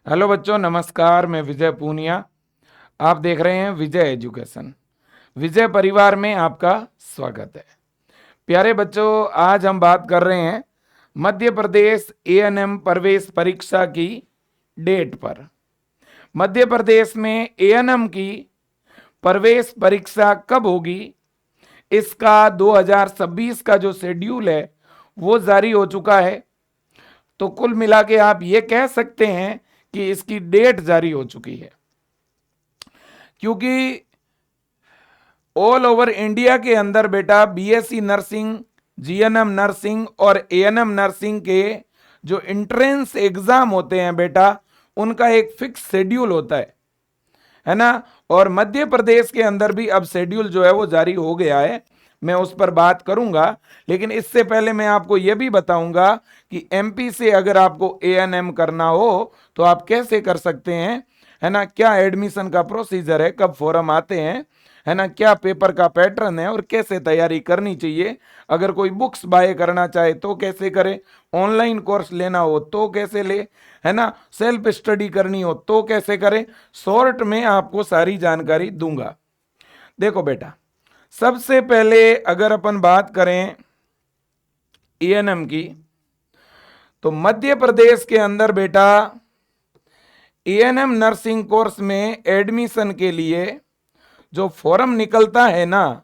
Hello बच्चों, नमस्कार। मैं विजय पूनिया। आप देख रहे हैं विजय एजुकेशन। विजय परिवार में आपका स्वागत है। प्यारे बच्चों, आज हम बात कर रहे हैं मध्य प्रदेश एएनएम प्रवेश परीक्षा की डेट पर। मध्य प्रदेश में एएनएम की प्रवेश परीक्षा कब होगी, इसका 2026 का जो शेड्यूल है वो जारी हो चुका है। तो कुल मिला के आप ये कह सकते हैं कि इसकी डेट जारी हो चुकी है, क्योंकि ऑल ओवर इंडिया के अंदर बेटा बीएससी नर्सिंग, जीएनएम नर्सिंग और एएनएम नर्सिंग के जो एंट्रेंस एग्जाम होते हैं बेटा, उनका एक फिक्स शेड्यूल होता है ना। और मध्य प्रदेश के अंदर भी अब शेड्यूल जो है वो जारी हो गया है। मैं उस पर बात करूंगा, लेकिन इससे पहले मैं आपको यह भी बताऊंगा कि एमपी से अगर आपको एएनएम करना हो तो आप कैसे कर सकते हैं, है ना। क्या एडमिशन का प्रोसीजर है, कब फॉर्म आते हैं, है ना, क्या पेपर का पैटर्न है और कैसे तैयारी करनी चाहिए। अगर कोई बुक्स बाय करना चाहे तो कैसे करे, ऑनलाइन कोर्स लेना हो तो कैसे ले, है ना, सेल्फ स्टडी करनी हो तो कैसे करे, शॉर्ट में आपको सारी जानकारी दूंगा। देखो बेटा, सबसे पहले अगर अपन बात करें एएनएम की, तो मध्य प्रदेश के अंदर बेटा एएनएम नर्सिंग कोर्स में एडमिशन के लिए जो फॉर्म निकलता है ना,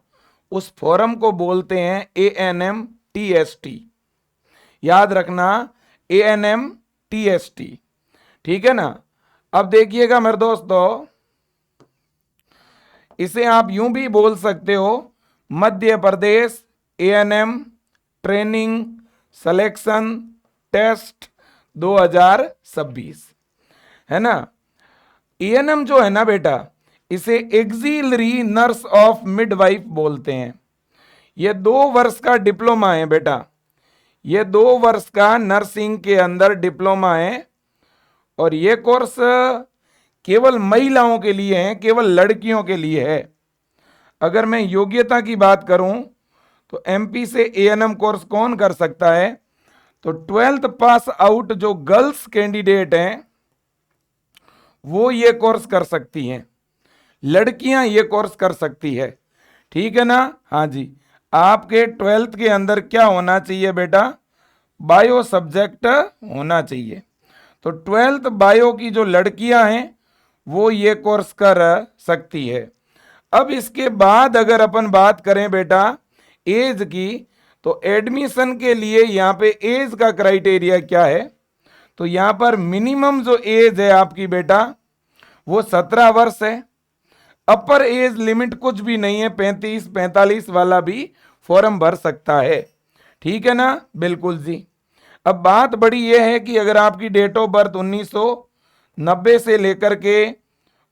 उस फॉर्म को बोलते हैं एएनएम टीएसटी। याद रखना, एएनएम टीएसटी, ठीक है ना। अब देखिएगा मेरे दोस्तों, इसे आप यूं भी बोल सकते हो, Madhya Pradesh ANM training selection test 2026, है ना। एएनएम जो है ना बेटा, इसे एक्सिलरी नर्स ऑफ मिडवाइफ बोलते हैं। ये 2 वर्ष का डिप्लोमा है बेटा, ये 2 वर्ष का नर्सिंग के अंदर डिप्लोमा है। और ये कोर्स केवल महिलाओं के लिए है, केवल लड़कियों के लिए है। अगर मैं योग्यता की बात करूं तो एमपी से एएनएम कोर्स कौन कर सकता है, तो 12th पास आउट जो गर्ल्स कैंडिडेट हैं वो ये कोर्स कर सकती हैं, लड़कियां ये कोर्स कर सकती है, ठीक है ना। हाँ जी, आपके 12th के अंदर क्या होना चाहिए बेटा, बायो सब्जेक्ट होना चाहिए। तो 12th बायो की जो लड़कियां हैं वो ये कोर्स कर सकती है। अब इसके बाद अगर अपन बात करें बेटा एज की, तो एडमिशन के लिए यहाँ पे एज का क्राइटेरिया क्या है, तो यहाँ पर मिनिमम जो एज है आपकी बेटा वो 17 वर्ष है। अपर एज लिमिट कुछ भी नहीं है, 35-45 वाला भी फॉर्म भर सकता है, ठीक है ना। बिल्कुल जी। अब बात बड़ी यह है कि अगर आपकी डेट ऑफ बर्थ 1990 से लेकर के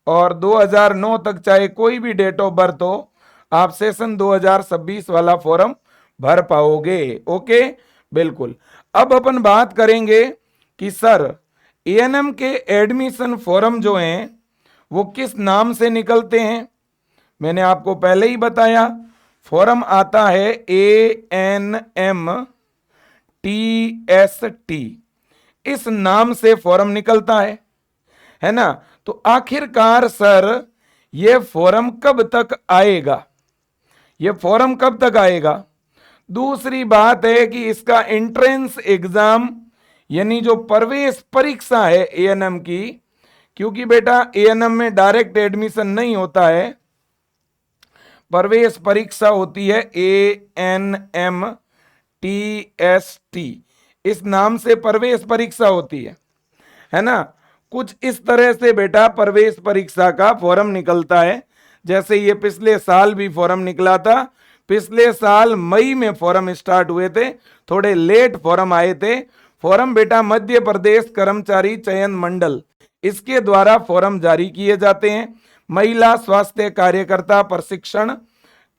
और 2009 तक चाहे कोई भी डेट ऑफ बर्थ हो, आप सेशन 2026 वाला फॉर्म भर पाओगे। ओके, बिल्कुल। अब अपन बात करेंगे कि सर एएनएम के एडमिशन फॉर्म जो हैं वो किस नाम से निकलते हैं। मैंने आपको पहले ही बताया, फॉर्म आता है एएनएम टीएसटी, इस नाम से फॉर्म निकलता है ना। तो आखिरकार सर ये फॉर्म कब तक आएगा, ये फॉर्म कब तक आएगा। दूसरी बात है कि इसका एंट्रेंस एग्जाम यानी जो प्रवेश परीक्षा है एएनएम की, क्योंकि बेटा एएनएम में डायरेक्ट एडमिशन नहीं होता है, प्रवेश परीक्षा होती है एएनएम टीएसटी, इस नाम से प्रवेश परीक्षा होती है ना। कुछ इस तरह से बेटा प्रवेश परीक्षा का फॉर्म निकलता है। जैसे ये पिछले साल भी फॉर्म निकला था, पिछले साल मई में फॉर्म स्टार्ट हुए थे, थोड़े लेट फॉर्म आए थे। फॉर्म बेटा मध्य प्रदेश कर्मचारी चयन मंडल, इसके द्वारा फॉर्म जारी किए जाते हैं। महिला स्वास्थ्य कार्यकर्ता प्रशिक्षण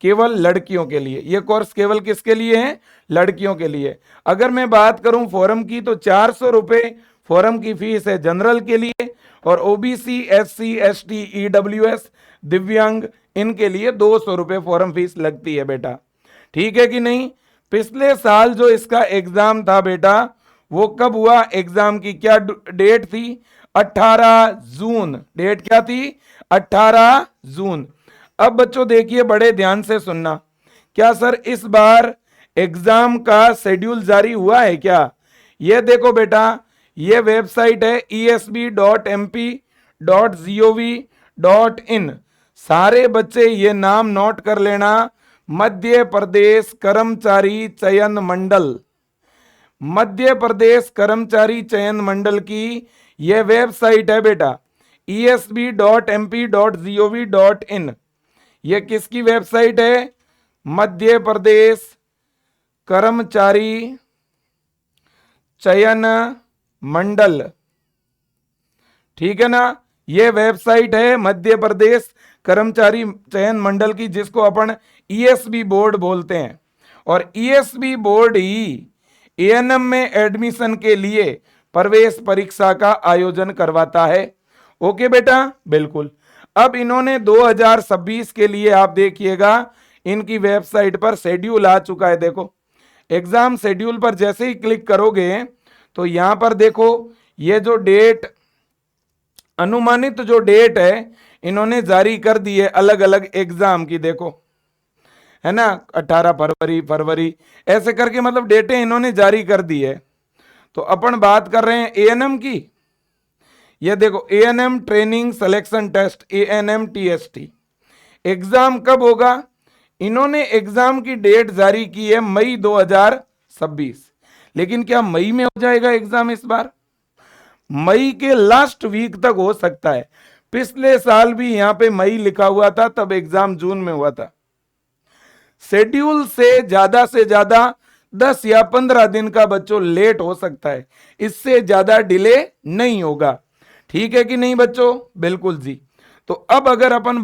केवल लड़कियों के लिए, यह कोर्स केवल किसके लिए है, लड़कियों के लिए। अगर मैं बात करूं फॉर्म की, तो 400 रुपए फॉर्म की फीस है जनरल के लिए, और ओबीसी एससी एसटी ईडब्ल्यूएस दिव्यांग इनके लिए 200 रुपए फॉर्म फीस लगती है बेटा, ठीक है कि नहीं। पिछले साल जो इसका एग्जाम था बेटा वो कब हुआ, एग्जाम की क्या डेट थी, 18 जून, डेट क्या थी? 18 जून। अब बच्चों देखिए, बड़े ध्यान से सुनना। क्या सर इस बार एग्जाम का शेड्यूल जारी हुआ है क्या? ये देखो बेटा, ये वेबसाइट है esb.mp.gov.in। सारे बच्चे ये नाम नोट कर लेना, मध्य प्रदेश कर्मचारी चयन मंडल। मध्य प्रदेश कर्मचारी चयन मंडल की यह वेबसाइट है बेटा, esb.mp.gov.in। यह किसकी वेबसाइट है? मध्य प्रदेश कर्मचारी चयन मंडल। ठीक है ना? यह वेबसाइट है मध्य प्रदेश कर्मचारी चयन मंडल की, जिसको अपन ईएसबी बोर्ड बोलते हैं। और ईएसबी बोर्ड ही एएनएम में एडमिशन के लिए प्रवेश परीक्षा का आयोजन करवाता है। ओके बेटा, बिल्कुल। अब इन्होंने 2026 के लिए आप देखिएगा, इनकी वेबसाइट पर शेड्यूल आ चुका है। देखो, एग्जाम शेड्यूल पर जैसे ही क्लिक करोगे तो यहां पर देखो, ये जो डेट, अनुमानित जो डेट है इन्होंने जारी कर दी है अलग अलग एग्जाम की। देखो, है ना, 18 फरवरी ऐसे करके मतलब डेटें इन्होंने जारी कर दी है। तो अपन बात कर रहे हैं एएनएम की। ये देखो, ANM training selection test, ANM TST exam कब होगा? इन्होंने एग्जाम की डेट जारी की है मई 2026। लेकिन क्या मई में हो जाएगा एग्जाम इस बार? मई के लास्ट वीक तक हो सकता है। पिछले साल भी यहां पे मई लिखा हुआ था, तब एग्जाम जून में हुआ था। शेड्यूल से ज्यादा 10 या 15 दिन का बच्चों लेट हो सकता है, इससे ज्यादा डिले नहीं होगा। ठीक है कि नहीं बच्चों? बिल्कुल जी। तो अब अगर अपन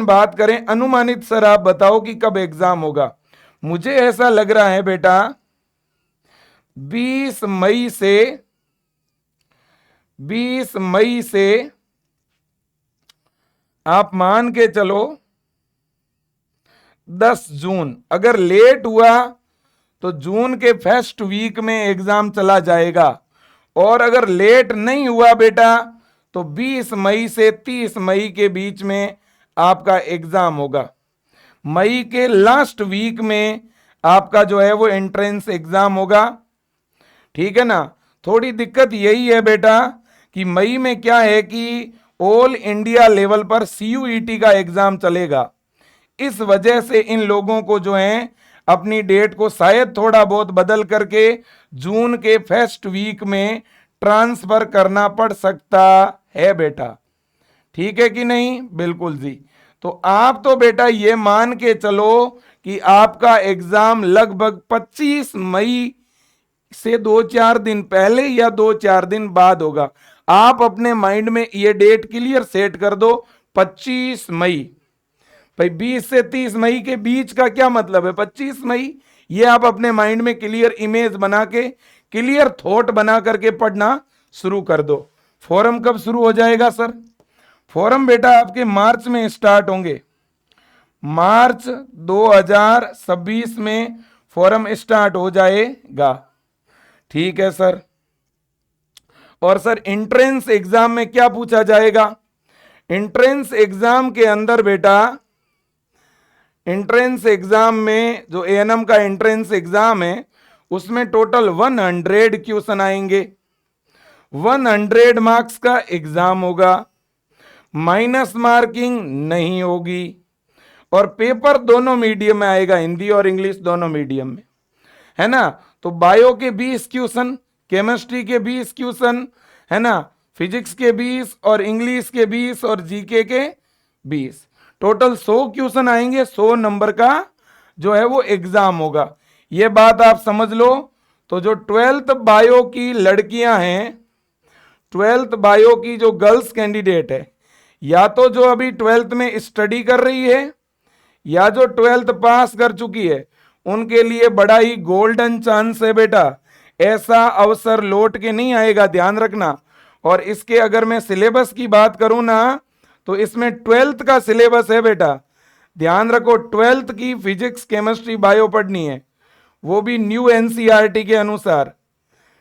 बात करें अनुमानित, सर आप बताओ कि कब एग्जाम होगा? मुझे ऐसा लग रहा है बेटा 20 मई से आप मान के चलो 10 जून। अगर लेट हुआ तो जून के फर्स्ट वीक में एग्जाम चला जाएगा, और अगर लेट नहीं हुआ बेटा तो 20 मई से 30 मई के बीच में आपका एग्जाम होगा। मई के लास्ट वीक में आपका जो है वो एंट्रेंस एग्जाम होगा। ठीक है ना? थोड़ी दिक्कत यही है बेटा कि मई में क्या है कि ऑल इंडिया लेवल पर सीयूईटी का एग्जाम चलेगा। इस वजह से इन लोगों को जो है अपनी डेट को शायद थोड़ा बहुत बदल करके जून के फर्स्ट वीक में ट्रांसफर करना पड़ सकता है बेटा। ठीक है कि नहीं? बिल्कुल जी। तो आप तो बेटा ये मान के चलो कि आपका एग्जाम लगभग 25 मई से 2-4 दिन पहले या 2-4 दिन बाद होगा। आप अपने माइंड में ये डेट क्लियर सेट कर दो, 25 मई। भाई 20 से 30 मई के बीच का क्या मतलब है? 25 मई। ये आप अपने माइंड में क्लियर इमेज बना के, क्लियर थॉट बना करके पढ़ना शुरू कर दो। फॉरम कब शुरू हो जाएगा सर? फॉरम बेटा आपके मार्च में स्टार्ट होंगे। मार्च 2026 में फॉरम स्टार्ट हो जाएगा। ठीक है सर। और सर एंट्रेंस एग्जाम में क्या पूछा जाएगा? एंट्रेंस एग्जाम के अंदर बेटा, एंट्रेंस एग्जाम में जो एएनएम का एंट्रेंस एग्जाम है उसमें टोटल 100 क्वेश्चन आएंगे। 100 मार्क्स का एग्जाम होगा, माइनस मार्किंग नहीं होगी, और पेपर दोनों मीडियम में आएगा, हिंदी और इंग्लिश दोनों मीडियम में, है ना? तो बायो के 20 क्वेश्चन, केमिस्ट्री के 20 क्वेश्चन, है ना, फिजिक्स के 20 और इंग्लिश के 20 और जीके के 20, टोटल 100 क्वेश्चन आएंगे। 100 नंबर का जो है वो एग्जाम होगा। ये बात आप समझ लो। तो जो 12th बायो की लड़कियां हैं, 12th बायो की जो गर्ल्स कैंडिडेट है, या तो जो अभी 12th में स्टडी कर रही है या जो 12th पास कर चुकी है, उनके लिए बड़ा ही गोल्डन चांस है बेटा। ऐसा अवसर लौट के नहीं आएगा, ध्यान रखना। और इसके अगर मैं सिलेबस की बात करूं ना, तो इसमें 12th का सिलेबस है बेटा। ध्यान रखो, 12th की फिजिक्स केमिस्ट्री बायो पढ़नी है, वो भी न्यू एनसीईआरटी के अनुसार।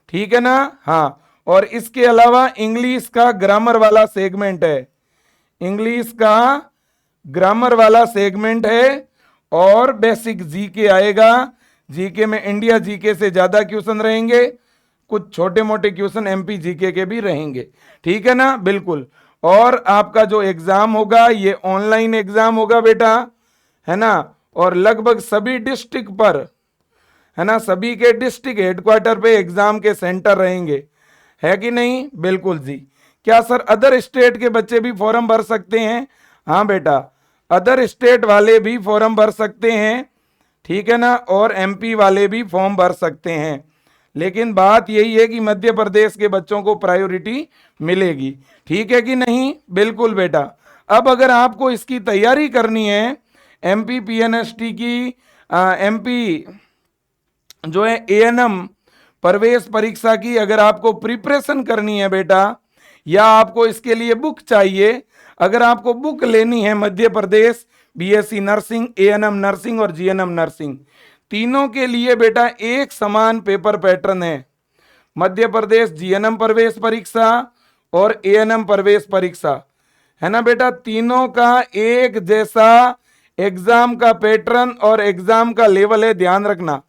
ठीक है ना? हाँ। और इसके अलावा इंग्लिश का ग्रामर वाला सेगमेंट है, इंग्लिश का ग्रामर वाला सेगमेंट है, और बेसिक जीके आएगा। जीके में इंडिया जीके से ज्यादा क्वेश्चन रहेंगे, कुछ छोटे मोटे क्वेश्चन एमपी जीके के भी रहेंगे, ठीक है ना, बिल्कुल। और आपका जो एग्जाम होगा ये ऑनलाइन एग्जाम होगा बेटा, है ना, और लगभग सभी डिस्ट्रिक्ट पर, है ना, सभी के डिस्ट्रिक्ट हेडक्वार्टर पे एग्जाम के सेंटर रहेंगे, है कि नहीं, बिल्कुल जी। क्या सर अदर स्टेट के बच्चे भी फॉर्म भर सकते हैं? हाँ बेटा, अदर स्टेट वाले भी फॉर्म भर सकते हैं, ठीक है ना, और एमपी वाले भी फॉर्म भर सकते हैं, लेकिन बात यही है कि मध्य प्रदेश के बच्चों को प्रायोरिटी मिलेगी, ठीक है कि नहीं, बिल्कुल बेटा। अब अगर आपको इसकी तैयारी करनी है एमपी पीएनएसटी की, एमपी जो है एएनएम प्रवेश परीक्षा की, अगर आपको प्रिपरेशन करनी है बेटा, या आपको इसके लिए बुक चाहिए, अगर आपको बुक लेनी है Madhya Pradesh BSc nursing, ANM nursing और जीएनएम नर्सिंग, तीनों के लिए बेटा एक समान पेपर पैटर्न है। मध्य प्रदेश जीएनएम प्रवेश परीक्षा और एएनएम प्रवेश परीक्षा, है ना बेटा, तीनों का एक जैसा एग्जाम का पैटर्न और एग्जाम का लेवल है, ध्यान रखना।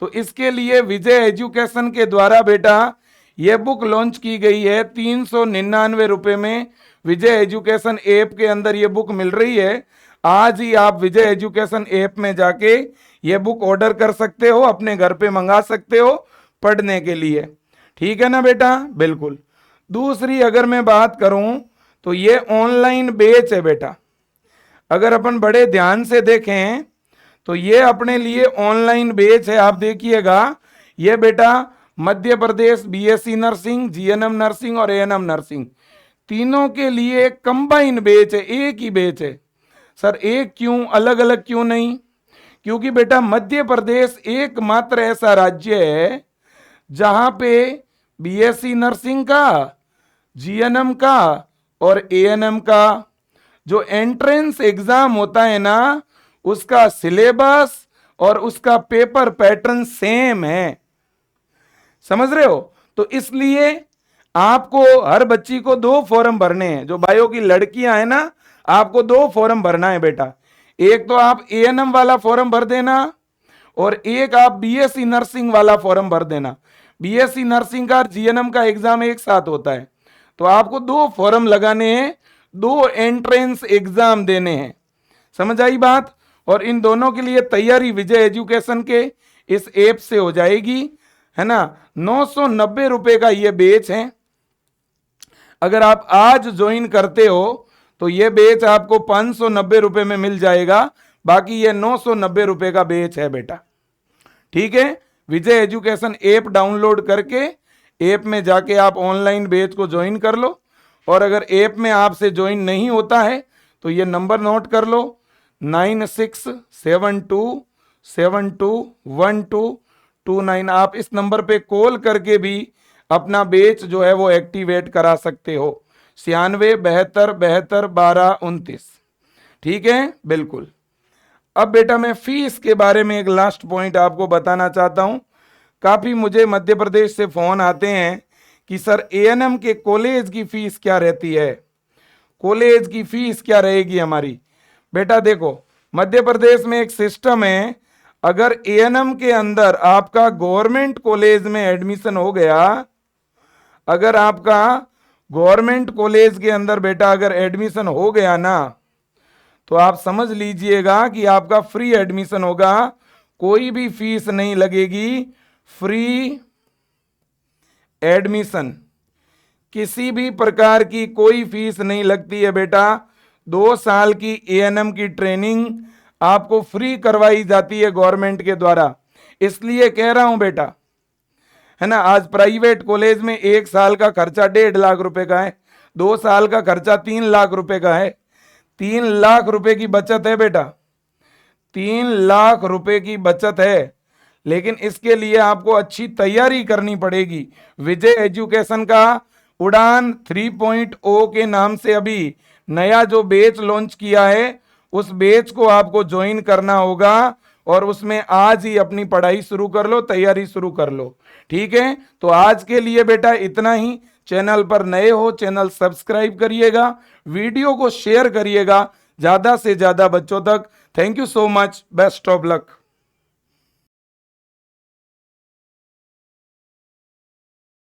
तो इसके लिए विजय एजुकेशन के द्वारा बेटा यह बुक लॉन्च की गई है 399 रुपए में। विजय एजुकेशन ऐप के अंदर यह बुक मिल रही है। आज ही आप विजय एजुकेशन ऐप में जाके ये बुक ऑर्डर कर सकते हो, अपने घर पे मंगा सकते हो पढ़ने के लिए, ठीक है ना बेटा, बिल्कुल। दूसरी अगर मैं बात करूं तो ये ऑनलाइन बैच है बेटा। अगर अपन बड़े ध्यान से देखें तो ये अपने लिए ऑनलाइन बैच है। आप देखिएगा ये बेटा Madhya Pradesh BSc nursing, GNM nursing और एएनएम नर्सिंग तीनों के लिए कंबाइन बैच है, एक ही बैच है। सर एक क्यों, अलग अलग क्यों नहीं? क्योंकि बेटा मध्य प्रदेश एकमात्र ऐसा राज्य है जहां पे बीएससी नर्सिंग का, जीएनएम का और एएनएम का जो एंट्रेंस एग्जाम होता है ना, उसका सिलेबस और उसका पेपर पैटर्न सेम है, समझ रहे हो। तो इसलिए आपको हर बच्ची को 2 फॉर्म भरने हैं। जो बायो की लड़कियां हैं ना, आपको 2 फॉर्म भरना है बेटा। एक तो आप एएनएम वाला फॉर्म भर देना और एक आप बीएससी नर्सिंग वाला फॉर्म भर देना। बीएससी नर्सिंग का और जीएनएम का एग्जाम एक साथ होता है, तो आपको 2 फॉर्म लगाने हैं, 2 एंट्रेंस एग्जाम देने हैं, समझ आई बात। और इन दोनों के लिए तैयारी विजय एजुकेशन के इस ऐप से हो जाएगी, है ना। 990 रुपए का ये बैच है। अगर आप आज ज्वाइन करते हो तो ये बैच आपको 590 रुपए में मिल जाएगा, बाकी ये 990 रुपए का बैच है बेटा, ठीक है। विजय एजुकेशन ऐप डाउनलोड करके ऐप में जाके आप ऑनलाइन बैच को ज्वाइन कर लो। और अगर ऐप में आपसे ज्वाइन नहीं होता है तो ये नंबर नोट कर लो 9672721229। आप इस नंबर पे कॉल करके भी अपना बैच जो है वो एक्टिवेट करा सकते हो, 9672721229, ठीक है, बिल्कुल। अब बेटा मैं फीस के बारे में एक लास्ट पॉइंट आपको बताना चाहता हूं। काफी मुझे मध्य प्रदेश से फोन आते हैं कि सर एएनएम के कॉलेज की फीस क्या रहती है, कॉलेज की फीस क्या रहेगी हमारी। बेटा देखो मध्य प्रदेश में एक सिस्टम है, अगर एएनएम के अंदर आपका गवर्नमेंट कॉलेज में एडमिशन हो गया, अगर आपका गवर्नमेंट कॉलेज के अंदर बेटा अगर एडमिशन हो गया ना, तो आप समझ लीजिएगा कि आपका फ्री एडमिशन होगा, कोई भी फीस नहीं लगेगी, फ्री एडमिशन, किसी भी प्रकार की कोई फीस नहीं लगती है बेटा। 2 साल की एएनएम की ट्रेनिंग आपको फ्री करवाई जाती है गवर्नमेंट के द्वारा, इसलिए कह रहा हूं बेटा, है ना। आज प्राइवेट कॉलेज में 1 साल का खर्चा 1.5 लाख रुपए का है, 2 साल का खर्चा 3 लाख रुपए का है। 3 लाख रुपए की बचत है बेटा, 3 लाख रुपए की बचत है, लेकिन इसके लिए आपको अच्छी तैयारी करनी पड़ेगी। विजय एजुकेशन का उड़ान 3.0 के नाम से अभी नया जो बैच लॉन्च किया है, उस बैच को आपको ज्वाइन करना होगा और उसमें आज ही अपनी पढ़ाई शुरू कर लो, तैयारी शुरू कर लो। ठीक है, तो आज के लिए बेटा इतना ही। चैनल पर नए हो, चैनल सब्सक्राइब करिएगा, वीडियो को शेयर करिएगा ज्यादा से ज्यादा बच्चों तक। Thank you so much, best of luck.